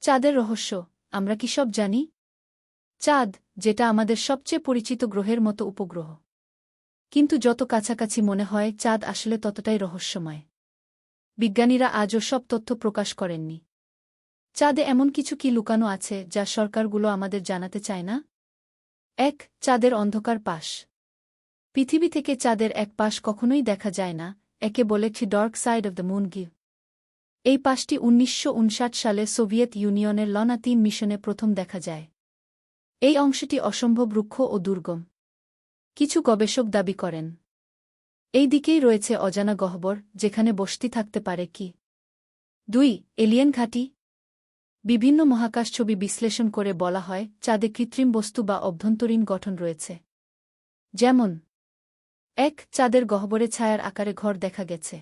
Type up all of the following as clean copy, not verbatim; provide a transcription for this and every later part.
চাঁদের রহস্য আমরা কি সব জানি? চাঁদ, যেটা আমাদের সবচেয়ে পরিচিত গ্রহের মতো উপগ্রহ। কিন্তু যত কাছাকাছি মনে হয় চাঁদ আসলে ততটাই রহস্যময়। বিজ্ঞানীরা আজও সব তথ্য প্রকাশ করেননি। চাঁদে এমন কিছু কি লুকানো আছে যা সরকারগুলো আমাদের জানাতে চায় না? ১. চাঁদের অন্ধকার পাশ। পৃথিবী থেকে চাঁদের এক পাশ কখনোই দেখা যায় না, একে বলে dark side of the moon give. এই পাশটি ১৯৫৯ সালে সোভিয়েত ইউনিয়নের লনা ৩ মিশনে প্রথম দেখা যায়। এই অংশটি অসম্ভব রুক্ষ ও দুর্গম। কিছু গবেষক দাবি করেন এই দিকেই রয়েছে অজানা গহ্বর, যেখানে বসতি থাকতে পারে কি। ২. এলিয়েন ঘাঁটি। বিভিন্ন মহাকাশ ছবি বিশ্লেষণ করে বলা হয় চাঁদে কৃত্রিম বস্তু বা অভ্যন্তরীণ গঠন রয়েছে। যেমন ১. চাঁদের গহ্বরে ছায়ার আকারে ঘর দেখা গেছে।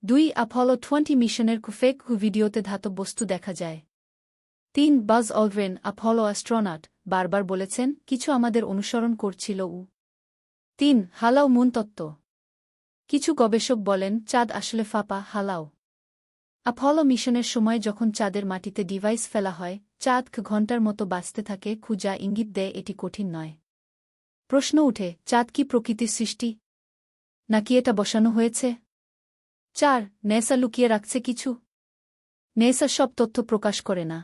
২. অ্যাপোলো ২০ মিশনের ফেক ভিডিওতে ধাতব বস্তু দেখা যায়। ৩. বাজ অলড্রিন, অ্যাপোলো অ্যাস্ট্রোনট, বারবার বলেছেন কিছু আমাদের অনুসরণ করছিল। ৩. হালাও মুন তত্ত্ব। কিছু গবেষক বলেন চাঁদ আসলে ফাঁপা, হালাও। অ্যাপোলো মিশনের সময় যখন চাঁদের মাটিতে ডিভাইস ফেলা হয়, চাঁদ ঘণ্টার মতো বাঁচতে থাকে, যা ইঙ্গিত দেয় এটি কঠিন নয়। প্রশ্ন উঠে, চাঁদ কি প্রকৃতির সৃষ্টি, নাকি এটা বসানো হয়েছে? ৪. নেসা লুকিয়ে রাখছে কিছু। নেসা সব তথ্য প্রকাশ করে না।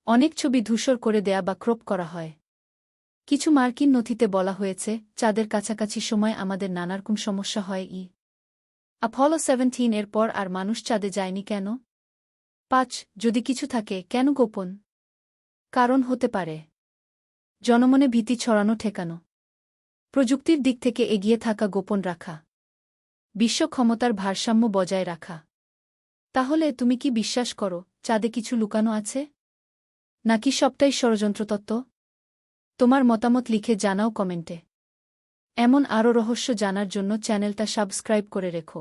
অনেক ছবি ধূসর করে দেয়া বা ক্রপ করা হয়। কিছু মার্কিন নথিতে বলা হয়েছে চাঁদের কাছাকাছি সময় আমাদের নানারকম সমস্যা হয়। অ্যাপোলো 17 এর পর আর মানুষ চাঁদে যায়নি কেন? ৫. যদি কিছু থাকে, কেন গোপন? কারণ হতে পারে জনমনে ভীতি ছড়ানো, ঠেকানো, প্রযুক্তির দিক থেকে এগিয়ে থাকা, গোপন রাখা, বিশ্ব ক্ষমতার ভারসাম্য বজায় রাখা। তাহলে তুমি কি বিশ্বাস করো চাঁদে কিছু লুকানো আছে, নাকি সবটাই ষড়যন্ত্রতত্ত্ব? তোমার মতামত লিখে জানাও কমেন্টে। এমন আরও রহস্য জানার জন্য চ্যানেলটা সাবস্ক্রাইব করে রেখো।